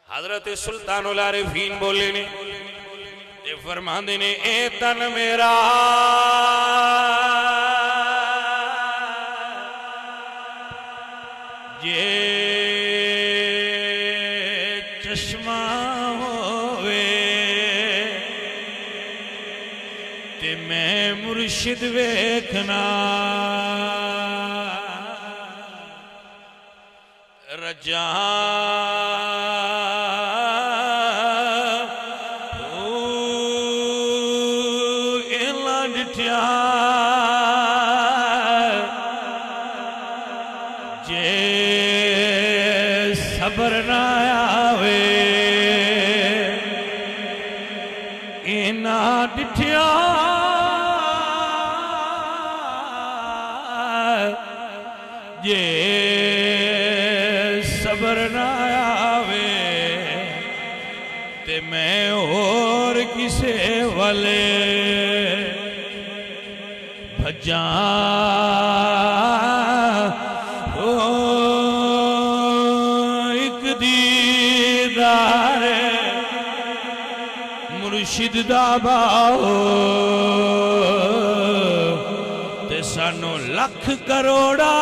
حضرت سلطان العارفین بولے نے تے فرماندے نے اے تن میرا یہ چشمہ ہوئے تے میں مرشد ویکھنا رجا صبر نہ آوے اینا ڈٹھیا جے صبر نہ آوے تے میں اور کسے والے بھجاں مرشد دا باؤ تے سانو لکھ کروڑا